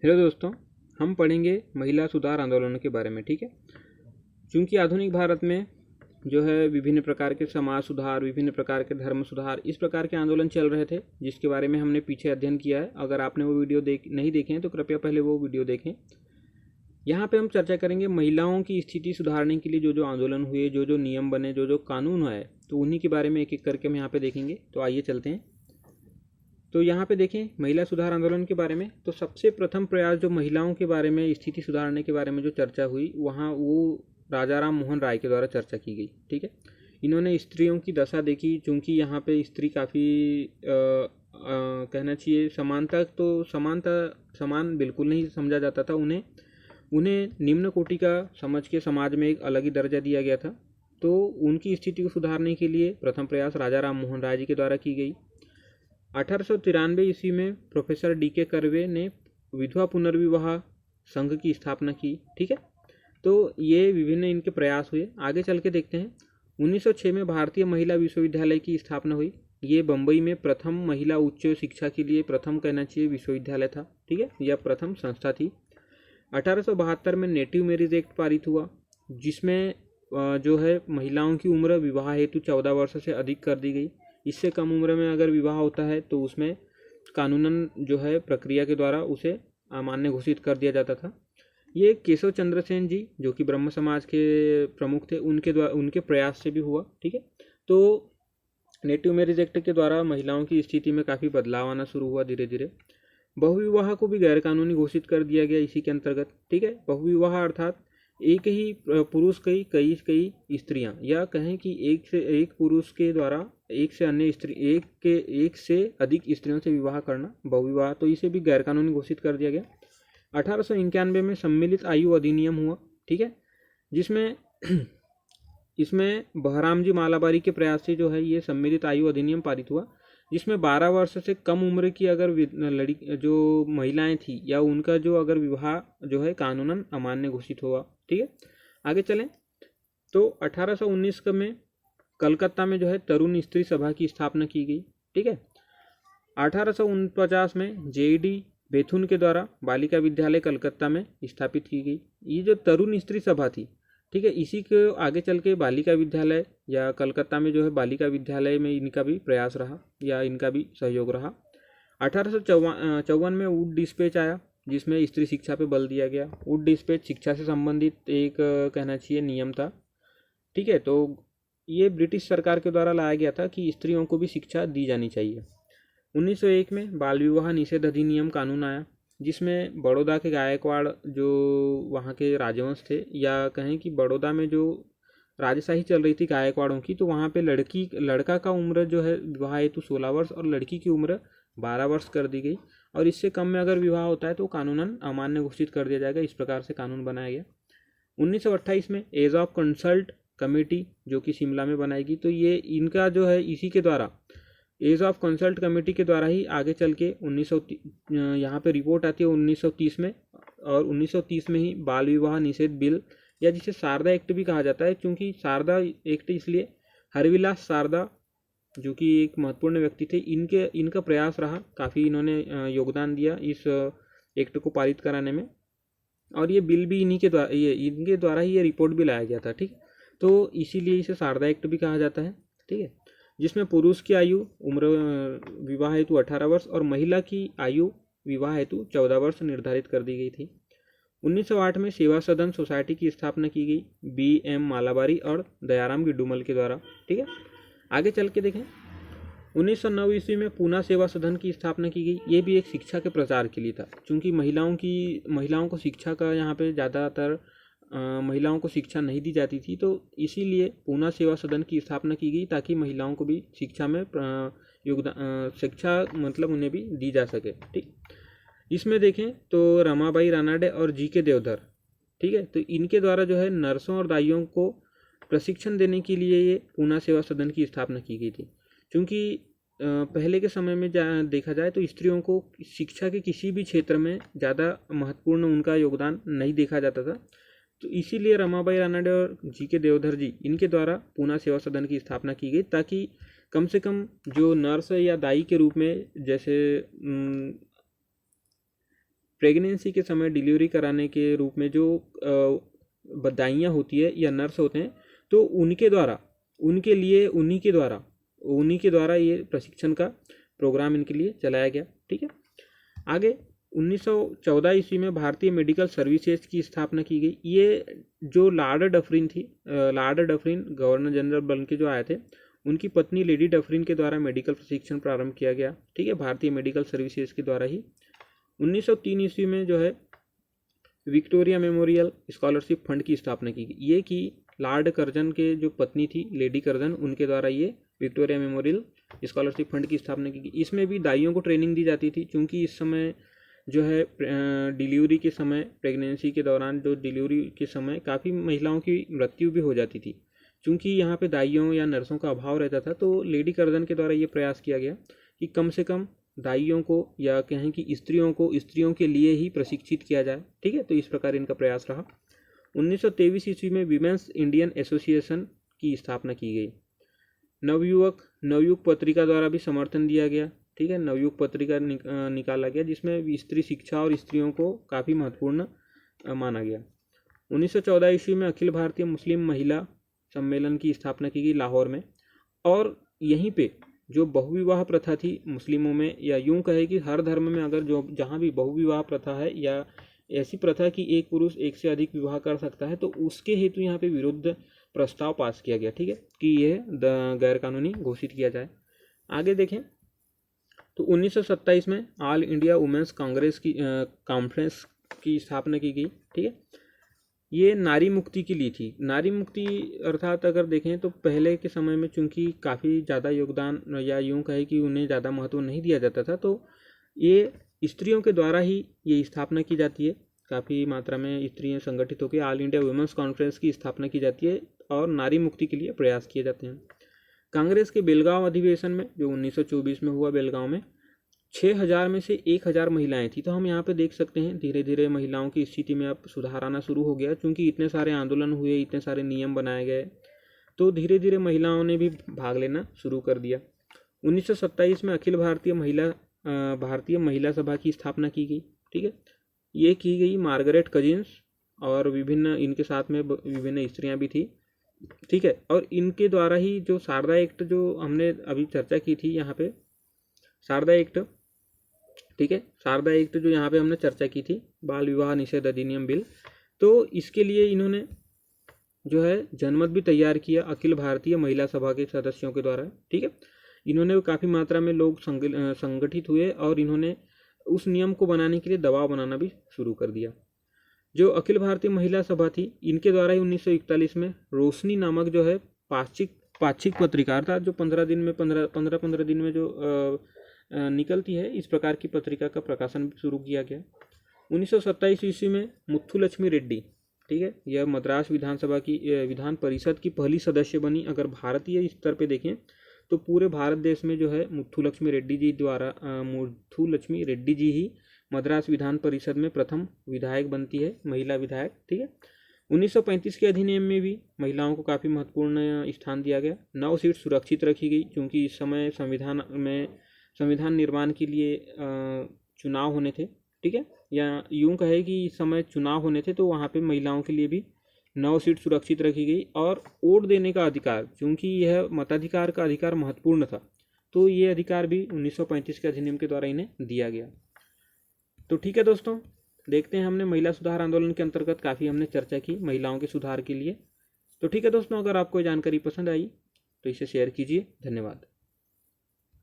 Hello दोस्तों, हम पढ़ेंगे महिला सुधार आंदोलन के बारे में। ठीक है, चूँकि आधुनिक भारत में जो है विभिन्न प्रकार के समाज सुधार, विभिन्न प्रकार के धर्म सुधार, इस प्रकार के आंदोलन चल रहे थे, जिसके बारे में हमने पीछे अध्ययन किया है। अगर आपने वो वीडियो नहीं देखे हैं तो कृपया पहले वो वीडियो देखें। यहाँ पे हम चर्चा करेंगे महिलाओं की स्थिति सुधारने के लिए जो जो आंदोलन हुए, जो जो नियम बने, जो जो कानून है, तो उन्हीं के बारे में एक एक करके हम यहाँ पे देखेंगे। तो आइए चलते हैं। तो यहाँ पे देखें महिला सुधार आंदोलन के बारे में। तो सबसे प्रथम प्रयास जो महिलाओं के बारे में, स्थिति सुधारने के बारे में जो चर्चा हुई, वहाँ वो राजा राम मोहन राय के द्वारा चर्चा की गई। ठीक है, इन्होंने स्त्रियों की दशा देखी। चूँकि यहाँ पे स्त्री काफ़ी कहना चाहिए समान बिल्कुल नहीं समझा जाता था। उन्हें निम्न कोटि का समझ के समाज में एक अलग ही दर्जा दिया गया था। तो उनकी स्थिति को सुधारने के लिए प्रथम प्रयास राजा राम मोहन राय जी के द्वारा की गई। 1893 ईस्वी में प्रोफेसर डी.के. कर्वे ने विधवा पुनर्विवाह संघ की स्थापना की। ठीक है, तो ये विभिन्न इनके प्रयास हुए। आगे चल के देखते हैं। 1906 में भारतीय महिला विश्वविद्यालय की स्थापना हुई। ये बम्बई में प्रथम महिला उच्च शिक्षा के लिए प्रथम कहना चाहिए विश्वविद्यालय था। ठीक है, यह प्रथम संस्था थी। 1872 में नेटिव मैरिज एक्ट पारित हुआ, जिसमें जो है महिलाओं की उम्र विवाह हेतु 14 वर्ष से अधिक कर दी गई। इससे कम उम्र में अगर विवाह होता है तो उसमें कानूनन जो है प्रक्रिया के द्वारा उसे अमान्य घोषित कर दिया जाता था। ये केशव चंद्र सेन जी, जो कि ब्रह्म समाज के प्रमुख थे, उनके प्रयास से भी हुआ। ठीक है, तो नेटिव मैरिज एक्ट के द्वारा महिलाओं की स्थिति में काफ़ी बदलाव आना शुरू हुआ धीरे धीरे। बहुविवाह को भी गैरकानूनी घोषित कर दिया गया इसी के अंतर्गत। ठीक है, बहुविवाह अर्थात एक ही पुरुष कई स्त्रियां, या कहें कि एक पुरुष के द्वारा एक से अधिक स्त्रियों से विवाह करना बहुविवाह, तो इसे भी गैरकानूनी घोषित कर दिया गया। 1891 में सम्मिलित आयु अधिनियम हुआ। ठीक है, जिसमें इसमें बहराम-जी मालाबारी के प्रयास से जो है ये सम्मिलित आयु अधिनियम पारित हुआ, जिसमें 12 वर्ष से कम उम्र की अगर लड़की जो महिलाएं थी या उनका जो अगर विवाह जो है कानूनन अमान्य घोषित हुआ। ठीक है, आगे चलें तो 1819 में कलकत्ता में जो है तरुण स्त्री सभा की स्थापना की गई। ठीक है, 1849 में जे.डी. बेथुन के द्वारा बालिका विद्यालय कलकत्ता में स्थापित की गई। ये जो तरुण स्त्री सभा थी, ठीक है, इसी को आगे चल के बालिका विद्यालय या कलकत्ता में जो है बालिका विद्यालय में इनका भी प्रयास रहा या इनका भी सहयोग रहा। 1854 में वुड डिस्पैच आया, जिसमें स्त्री शिक्षा पे बल दिया गया। वुड डिस्पैच शिक्षा से संबंधित एक कहना चाहिए नियम था। ठीक है, तो ये ब्रिटिश सरकार के द्वारा लाया गया था कि स्त्रियों को भी शिक्षा दी जानी चाहिए। 1901 में बाल विवाह निषेध अधिनियम कानून आया, जिसमें बड़ौदा के गायकवाड़ जो वहाँ के राजवंश थे, या कहें कि बड़ौदा में जो राजशाही चल रही थी गायकवाड़ों की, तो वहाँ पे लड़का का उम्र जो है विवाह हेतु 16 वर्ष और लड़की की उम्र 12 वर्ष कर दी गई। और इससे कम में अगर विवाह होता है तो कानूनन अमान्य घोषित कर दिया जाएगा। इस प्रकार से कानून बनाया गया। 1928 में एज ऑफ कंसल्ट कमेटी जो कि शिमला में बनाएगी, तो ये इनका जो है इसी के द्वारा एज ऑफ कंसल्ट कमेटी के द्वारा ही आगे चल के 1930 यहाँ पे रिपोर्ट आती है 1930 में, और 1930 में ही बाल विवाह निषेध बिल, या जिसे शारदा एक्ट भी कहा जाता है, क्योंकि शारदा एक्ट इसलिए हरविलास शारदा जो कि एक महत्वपूर्ण व्यक्ति थे, इनका प्रयास रहा, काफ़ी इन्होंने योगदान दिया इस एक्ट को पारित कराने में। और ये बिल भी इनके द्वारा ही ये रिपोर्ट भी लाया गया था। ठीक, तो इसीलिए इसे शारदा एक्ट भी कहा जाता है। ठीक है, जिसमें पुरुष की आयु उम्र विवाह हेतु 18 वर्ष और महिला की आयु विवाह हेतु 14 वर्ष निर्धारित कर दी गई थी। 1908 में सेवा सदन सोसाइटी की स्थापना की गई बी.एम. मालाबारी और दयाराम गिड्डूमल के द्वारा। ठीक है, आगे चल के देखें। 1909 ईस्वी में पूना सेवा सदन की स्थापना की गई। ये भी एक शिक्षा के प्रचार के लिए था, क्योंकि महिलाओं को शिक्षा का यहाँ पे ज़्यादातर महिलाओं को शिक्षा नहीं दी जाती थी, तो इसीलिए पूना सेवा सदन की स्थापना की गई, ताकि महिलाओं को भी शिक्षा में शिक्षा मतलब उन्हें भी दी जा सके। ठीक, इसमें देखें तो रमाबाई रानाडे और जी.के. देवधर, ठीक है, तो इनके द्वारा जो है नर्सों और दाइयों को प्रशिक्षण देने के लिए ये पूना सेवा सदन की स्थापना की गई थी। क्योंकि पहले के समय में देखा जाए तो स्त्रियों को शिक्षा के किसी भी क्षेत्र में ज़्यादा महत्वपूर्ण उनका योगदान नहीं देखा जाता था, तो इसीलिए रमाबाई रानाडे और जी.के. देवधर जी, इनके द्वारा पूना सेवा सदन की स्थापना की गई, ताकि कम से कम जो नर्स या दाई के रूप में जैसे प्रेगनेंसी के समय डिलीवरी कराने के रूप में जो दाइयाँ होती है या नर्स होते हैं, तो उनके द्वारा उन्हीं के द्वारा ये प्रशिक्षण का प्रोग्राम इनके लिए चलाया गया। ठीक है, आगे 1914 ईस्वी में भारतीय मेडिकल सर्विसेज की स्थापना की गई। ये जो लॉर्ड डफरिन थी, लॉर्ड डफरिन गवर्नर जनरल बन के जो आए थे, उनकी पत्नी लेडी डफरिन के द्वारा मेडिकल प्रशिक्षण प्रारंभ किया गया। ठीक है, भारतीय मेडिकल सर्विसेज के द्वारा ही। 1903 ईस्वी में जो है विक्टोरिया मेमोरियल स्कॉलरशिप फंड की स्थापना की गई। ये कि लॉर्ड कर्जन के जो पत्नी थी लेडी कर्जन, उनके द्वारा ये विक्टोरिया मेमोरियल स्कॉलरशिप फंड की स्थापना की गई। इसमें भी दाइयों को ट्रेनिंग दी जाती थी, क्योंकि इस समय जो है डिलीवरी के समय, प्रेगनेंसी के दौरान जो डिलीवरी के समय काफ़ी महिलाओं की मृत्यु भी हो जाती थी। क्योंकि यहाँ पे दाइयों या नर्सों का अभाव रहता था, तो लेडी कर्जन के द्वारा ये प्रयास किया गया कि कम से कम दाइयों को या कहें कि स्त्रियों के लिए ही प्रशिक्षित किया जाए। ठीक है, तो इस प्रकार इनका प्रयास रहा। 1923 ईस्वी में विमेंस इंडियन एसोसिएशन की स्थापना की गई। नवयुग पत्रिका द्वारा भी समर्थन दिया गया। ठीक है, नवयुग पत्रिका निकाला गया, जिसमें स्त्री शिक्षा और स्त्रियों को काफ़ी महत्वपूर्ण माना गया। 1914 ईस्वी में अखिल भारतीय मुस्लिम महिला सम्मेलन की स्थापना की गई लाहौर में, और यहीं पे जो बहुविवाह प्रथा थी मुस्लिमों में, या यूं कहे कि हर धर्म में अगर जो जहाँ भी बहुविवाह प्रथा है या ऐसी प्रथा कि एक पुरुष एक से अधिक विवाह कर सकता है, तो उसके हेतु यहाँ पे विरुद्ध प्रस्ताव पास किया गया। ठीक है, कि यह गैर कानूनी घोषित किया जाए। आगे देखें तो 1927 में ऑल इंडिया वुमेन्स कांग्रेस की कॉन्फ्रेंस की स्थापना की गई। ठीक है, ये नारी मुक्ति के लिए थी। नारी मुक्ति अर्थात अगर देखें तो पहले के समय में चूंकि काफ़ी ज़्यादा योगदान या यूं कहे कि उन्हें ज़्यादा महत्व नहीं दिया जाता था, तो ये स्त्रियों के द्वारा ही ये स्थापना की जाती है। काफ़ी मात्रा में स्त्रियां संगठित होकर ऑल इंडिया वुमेन्स कॉन्फ्रेंस की स्थापना की जाती है और नारी मुक्ति के लिए प्रयास किए जाते हैं। कांग्रेस के बेलगांव अधिवेशन में जो 1924 में हुआ बेलगांव में, 6000 में से 1000 महिलाएं थी। तो हम यहाँ पे देख सकते हैं धीरे धीरे महिलाओं की स्थिति में अब सुधार आना शुरू हो गया, क्योंकि इतने सारे आंदोलन हुए, इतने सारे नियम बनाए गए, तो धीरे धीरे महिलाओं ने भी भाग लेना शुरू कर दिया। 1927 में अखिल भारतीय महिला सभा की स्थापना की गई। ठीक है, ये की गई मार्गरेट कजिन्स और विभिन्न इनके साथ में विभिन्न स्त्रियां भी थी। ठीक है, और इनके द्वारा ही जो शारदा एक्ट जो हमने अभी चर्चा की थी यहाँ पे, शारदा एक्ट, ठीक है, शारदा एक्ट जो यहाँ पे हमने चर्चा की थी, बाल विवाह निषेध अधिनियम बिल, तो इसके लिए इन्होंने जो है जनमत भी तैयार किया अखिल भारतीय महिला सभा के सदस्यों के द्वारा। ठीक है, इन्होंने काफ़ी मात्रा में लोग संगठित हुए और इन्होंने उस नियम को बनाने के लिए दबाव बनाना भी शुरू कर दिया। जो अखिल भारतीय महिला सभा थी, इनके द्वारा ही 1941 में रोशनी नामक जो है पाक्षिक पत्रिका, अर्थात जो 15 दिन में जो निकलती है, इस प्रकार की पत्रिका का प्रकाशन शुरू किया गया। 1927 ईस्वी में मुथुलक्ष्मी रेड्डी, ठीक है, यह मद्रास विधानसभा की विधान परिषद की पहली सदस्य बनी। अगर भारतीय स्तर पे देखें तो पूरे भारत देश में जो है मुथुलक्ष्मी रेड्डी जी ही मद्रास विधान परिषद में प्रथम विधायक बनती है, महिला विधायक। ठीक है, 1935 के अधिनियम में भी महिलाओं को काफ़ी महत्वपूर्ण स्थान दिया गया। 9 सीट सुरक्षित रखी गई, क्योंकि इस समय संविधान निर्माण के लिए चुनाव होने थे। ठीक है, या यूं कहे कि इस समय चुनाव होने थे, तो वहाँ पे महिलाओं के लिए भी 9 सीट सुरक्षित रखी गई। और वोट देने का अधिकार, क्योंकि यह मताधिकार का अधिकार महत्वपूर्ण था, तो ये अधिकार भी 1935 के अधिनियम के द्वारा इन्हें दिया गया। तो ठीक है दोस्तों, देखते हैं, हमने महिला सुधार आंदोलन के अंतर्गत काफ़ी हमने चर्चा की महिलाओं के सुधार के लिए। तो ठीक है दोस्तों, अगर आपको जानकारी पसंद आई तो इसे शेयर कीजिए। धन्यवाद।